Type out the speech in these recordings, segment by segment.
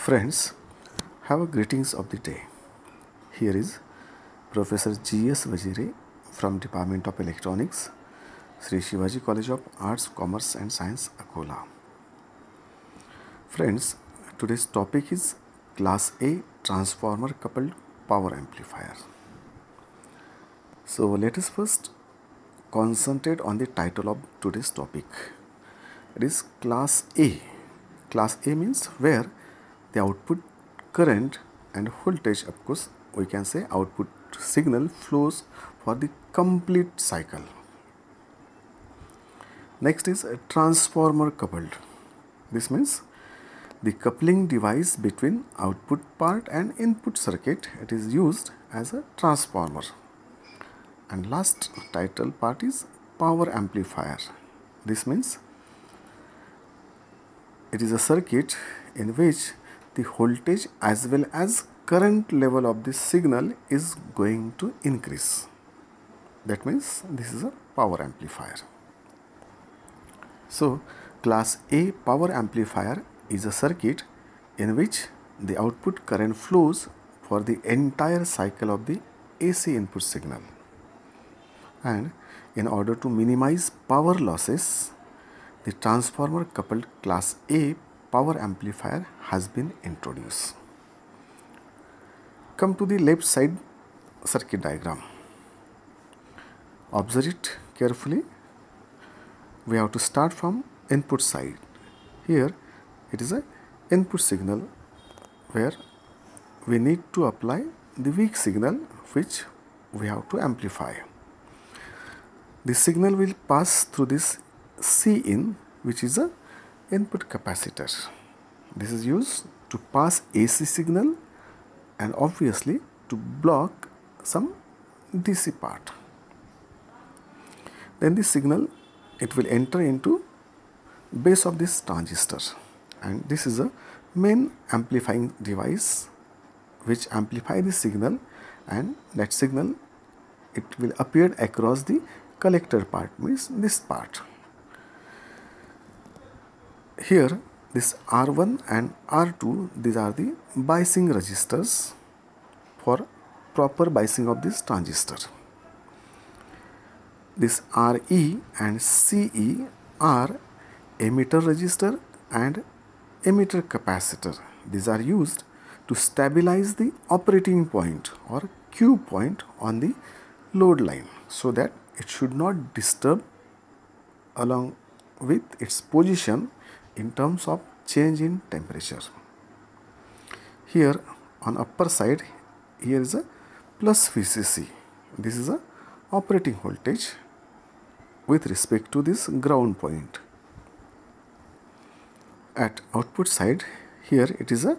Friends, have a greetings of the day. Here is Professor G.S. Vajire from Department of Electronics, Sri Shivaji College of Arts, Commerce and Science, Akola. Friends, today's topic is Class A Transformer Coupled Power Amplifier. So let us first concentrate on the title of today's topic. It is Class A. Class A means where the output current and voltage, of course we can say output signal, flows for the complete cycle. Next is a transformer coupled. This means the coupling device between output part and input circuit, it is used as a transformer. And last title part is power amplifier. This means it is a circuit in which the voltage as well as current level of the signal is going to increase. That means this is a power amplifier. So Class A power amplifier is a circuit in which the output current flows for the entire cycle of the AC input signal. And in order to minimize power losses, the transformer coupled Class A power amplifier has been introduced. Come to the left side circuit diagram. Observe it carefully. We have to start from input side. Here it is a input signal where we need to apply the weak signal which we have to amplify. The signal will pass through this Cin, which is a input capacitor. This is used to pass AC signal and obviously to block some DC part. Then the signal, it will enter into base of this transistor, and this is a main amplifying device which amplify the signal, and that signal it will appear across the collector part, means this part. Here this R1 and R2, these are the biasing resistors for proper biasing of this transistor. This RE and CE are emitter resistor and emitter capacitor. These are used to stabilize the operating point or Q point on the load line so that it should not disturb along with its position in terms of change in temperature. Here on upper side, here is a plus VCC. This is a operating voltage with respect to this ground point. At output side, here it is a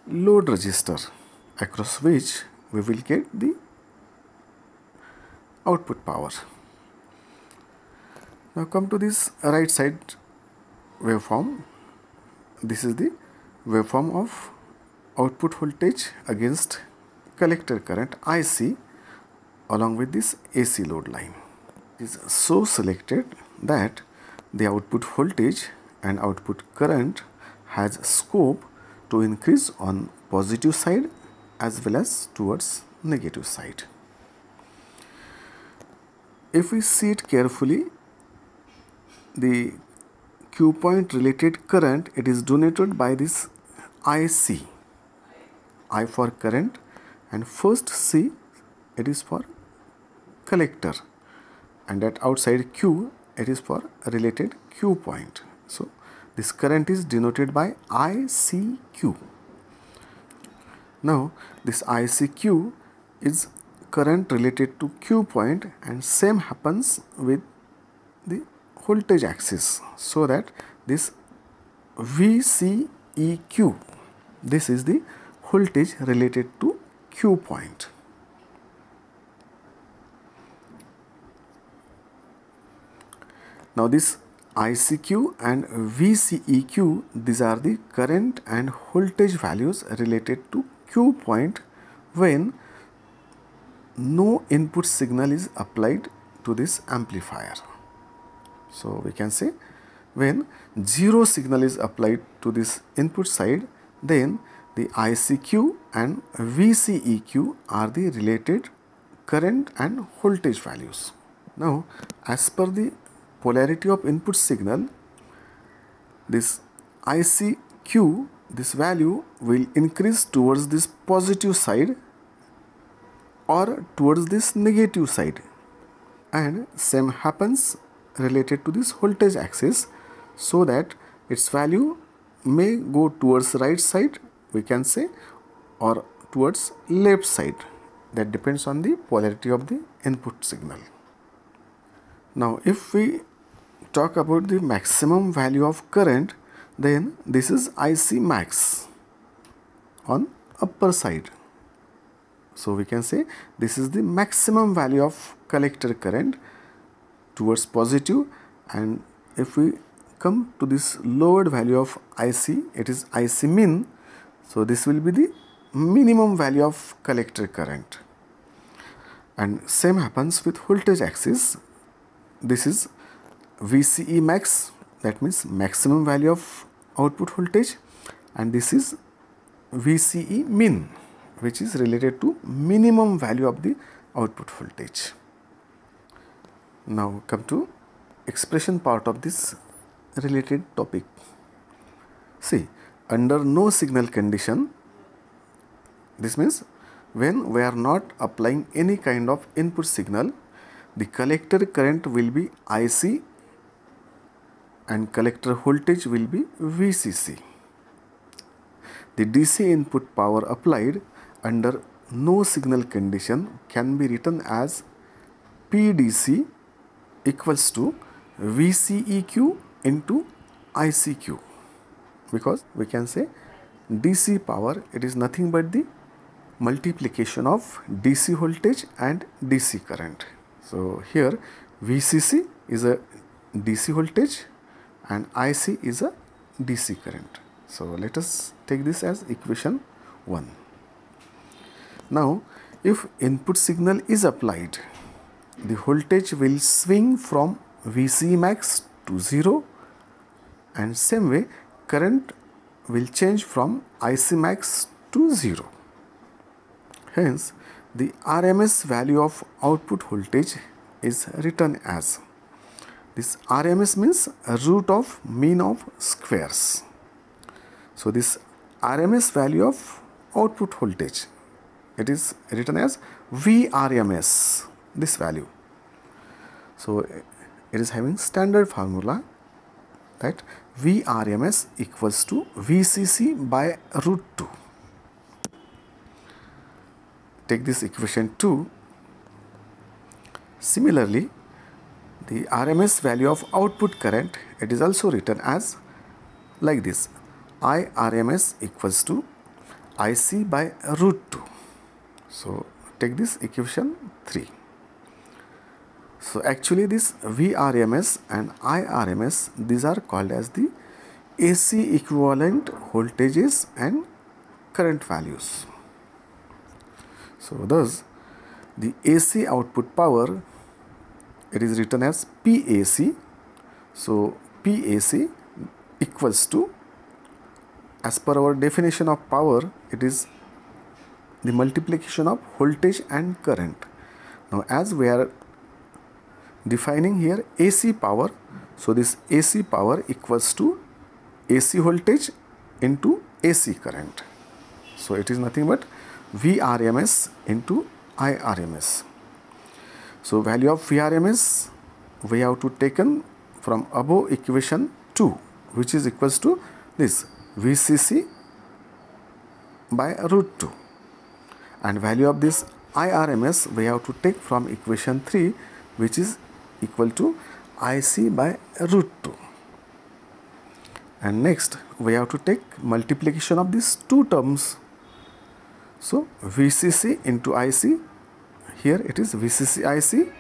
load resistor across which we will get the output power. Now come to this right side waveform. This is the waveform of output voltage against collector current IC along with this AC load line. It is so selected that the output voltage and output current has scope to increase on positive side as well as towards negative side. If we see it carefully, the Q point related current, it is denoted by this IC, I for current, and first C, it is for collector, and at outside Q, it is for related Q point. So this current is denoted by ICQ. Now this ICQ is current related to Q point, and same happens with the voltage axis, so that this VCEQ, this is the voltage related to Q point. Now this ICQ and VCEQ, these are the current and voltage values related to Q point when no input signal is applied to this amplifier. So we can say when zero signal is applied to this input side, then the ICQ and VCEQ are the related current and voltage values. Now, as per the polarity of input signal, this ICQ, this value will increase towards this positive side or towards this negative side, and same happens related to this voltage axis, so that its value may go towards right side, we can say, or towards left side. That depends on the polarity of the input signal. Now, if we talk about the maximum value of current, then this is IC max on upper side. So we can say this is the maximum value of collector current towards positive, and if we come to this lowered value of IC, it is IC min. So this will be the minimum value of collector current. And same happens with voltage axis. This is VCE max, that means maximum value of output voltage, and this is VCE min, which is related to minimum value of the output voltage. Now come to expression part of this related topic. See, under no signal condition, this means when we are not applying any kind of input signal, the collector current will be IC and collector voltage will be VCC. The DC input power applied under no signal condition can be written as PDC equals to VCEQ into ICQ, because we can say DC power, it is nothing but the multiplication of DC voltage and DC current. So here VCC is a DC voltage and IC is a DC current. So let us take this as equation 1. Now, if input signal is applied, the voltage will swing from VC max to 0, and same way current will change from IC max to 0. Hence, the RMS value of output voltage is written as, this RMS means root of mean of squares. So this RMS value of output voltage, it is written as VRMS, this value. So it is having standard formula that VRMS equals to VCC by root 2. Take this equation 2. Similarly, the RMS value of output current, it is also written as like this, IRMS equals to IC by root 2. So take this equation 3. So actually this VRMS and IRMS, these are called as the AC equivalent voltages and current values. So thus the AC output power, it is written as PAC. So PAC equals to, as per our definition of power, it is the multiplication of voltage and current. Now as we are defining here AC power, so this AC power equals to AC voltage into AC current. So it is nothing but VRMS into IRMS. So value of VRMS we have to taken from above equation 2, which is equals to this VCC by root 2, and value of this IRMS we have to take from equation 3, which is equal to IC by root 2. And next we have to take multiplication of these two terms. So VCC into IC, here it is VCC IC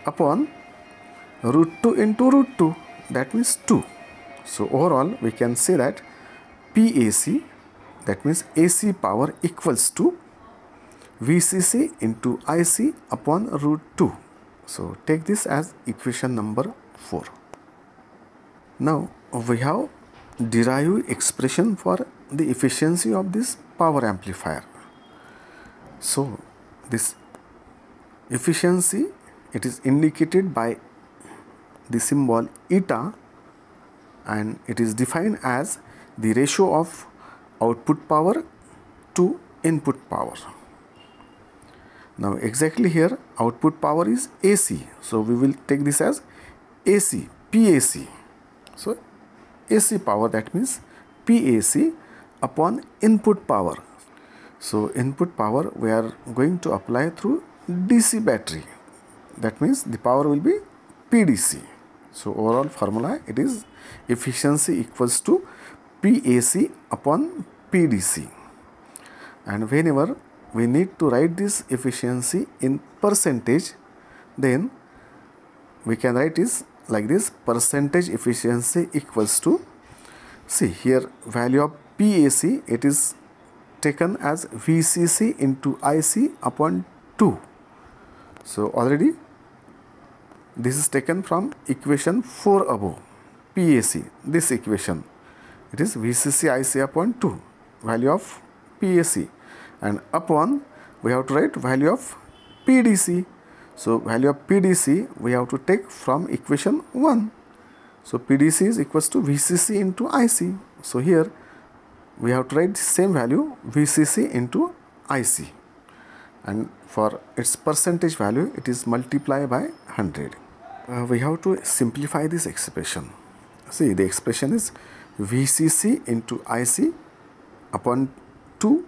upon root 2 into root 2, that means 2. So overall we can say that PAC, that means AC power, equals to VCC into IC upon root 2. So take this as equation number 4. Now we have derived expression for the efficiency of this power amplifier. So this efficiency, it is indicated by the symbol eta, and it is defined as the ratio of output power to input power. Now exactly here output power is AC, so we will take this as AC, PAC. So AC power, that means PAC upon input power. So input power we are going to apply through DC battery, that means the power will be PDC. So overall formula, it is efficiency equals to PAC upon PDC. And whenever we need to write this efficiency in percentage, then we can write this like this: percentage efficiency equals to, see here, value of PAC, it is taken as VCC into IC upon 2. So already this is taken from equation 4 above, PAC, this equation, it is VCC IC upon 2, value of PAC, and upon we have to write value of PDC. So value of PDC we have to take from equation 1. So PDC is equals to VCC into IC. So here we have to write the same value, VCC into IC, and for its percentage value it is multiplied by 100. We have to simplify this expression. See, the expression is VCC into IC upon 2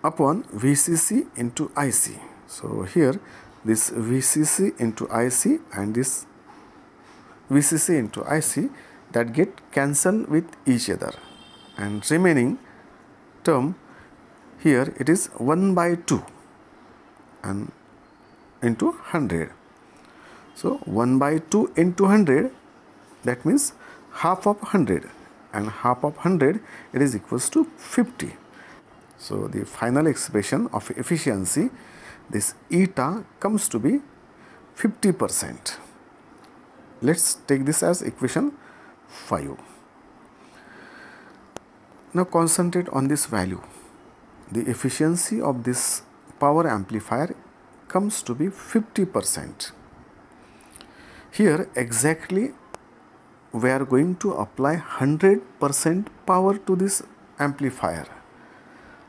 upon VCC into IC. So here this VCC into IC and this VCC into IC, that get cancelled with each other, and remaining term here it is 1 by 2 and into 100. So 1 by 2 into 100, that means half of 100, and half of 100 it is equals to 50. So the final expression of efficiency, this eta, comes to be 50%. Let's take this as equation 5. Now concentrate on this value. The efficiency of this power amplifier comes to be 50%. Here exactly we are going to apply 100% power to this amplifier,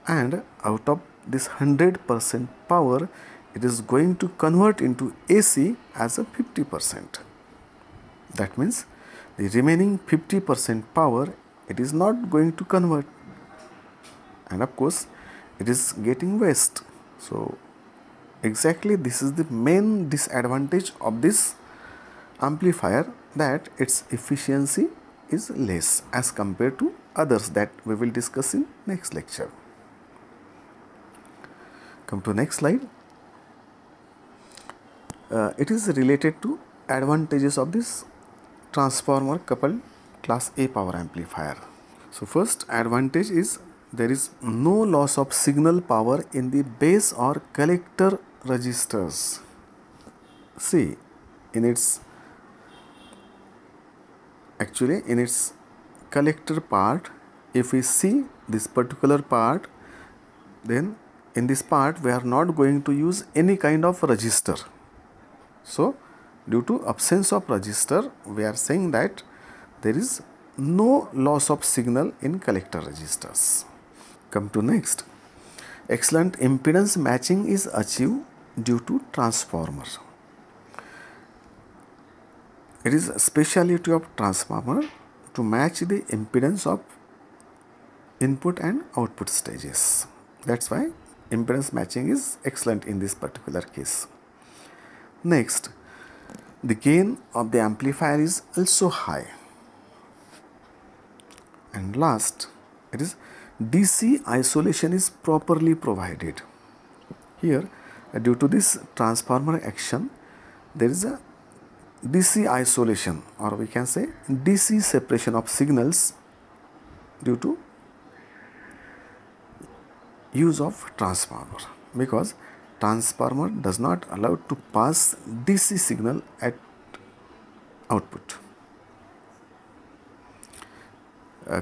and out of this 100% power it is going to convert into AC as a 50%. That means the remaining 50% power it is not going to convert, and of course it is getting waste. So exactly this is the main disadvantage of this amplifier, that its efficiency is less as compared to others that we will discuss in next lecture. Come to next slide. It is related to advantages of this transformer coupled class A power amplifier. So first advantage is there is no loss of signal power in the base or collector resistors. See, in its collector part, if we see this particular part, then in this part we are not going to use any kind of resistor. So due to absence of resistor, we are saying that there is no loss of signal in collector resistors. Come to next. Excellent impedance matching is achieved due to transformer. It is a speciality of transformer to match the impedance of input and output stages. That's why impedance matching is excellent in this particular case. Next, the gain of the amplifier is also high. And last, it is DC isolation is properly provided. Here, due to this transformer action, there is a DC isolation, or we can say DC separation of signals due to use of transformer, because transformer does not allow to pass DC signal at output.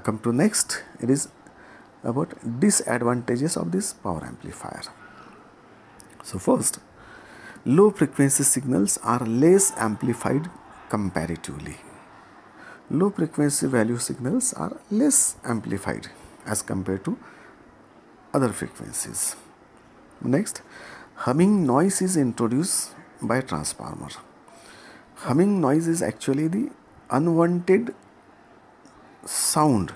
Come to next, it is about disadvantages of this power amplifier. So first, low frequency signals are less amplified comparatively. Low frequency value signals are less amplified as compared to other frequencies. Next, humming noise is introduced by transformer. Humming noise is actually the unwanted sound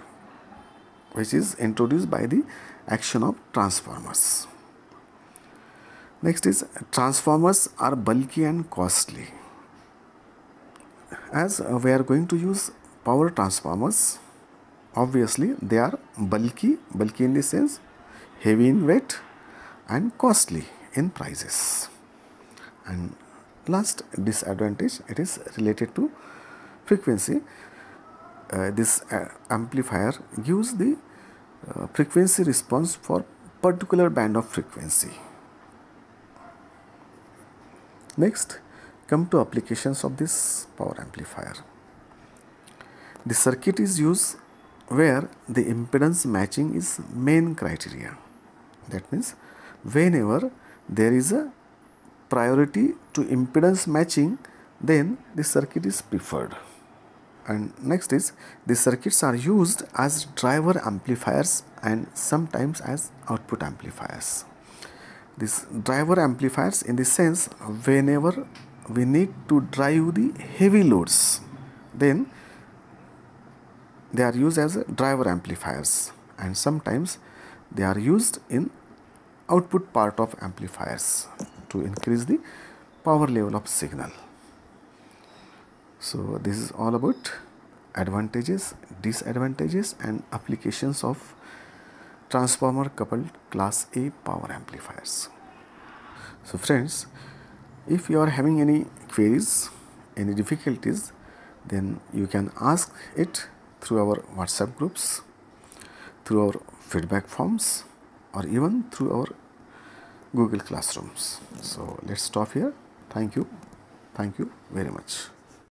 which is introduced by the action of transformers. Next is transformers are bulky and costly. As we are going to use power transformers, obviously they are bulky in the sense heavy in weight and costly in prices. And last disadvantage, it is related to frequency. This amplifier gives the frequency response for particular band of frequency. Next, come to applications of this power amplifier. The circuit is used where the impedance matching is main criteria. That means whenever there is a priority to impedance matching, then the circuit is preferred. And next is, the circuits are used as driver amplifiers and sometimes as output amplifiers. These driver amplifiers in the sense whenever we need to drive the heavy loads, then they are used as driver amplifiers, and sometimes they are used in output part of amplifiers to increase the power level of signal. So this is all about advantages, disadvantages and applications of transformer coupled class A power amplifiers. So friends, if you are having any queries, any difficulties, then you can ask it through our WhatsApp groups, through our feedback forms, or even through our Google Classrooms. So let's stop here. Thank you very much.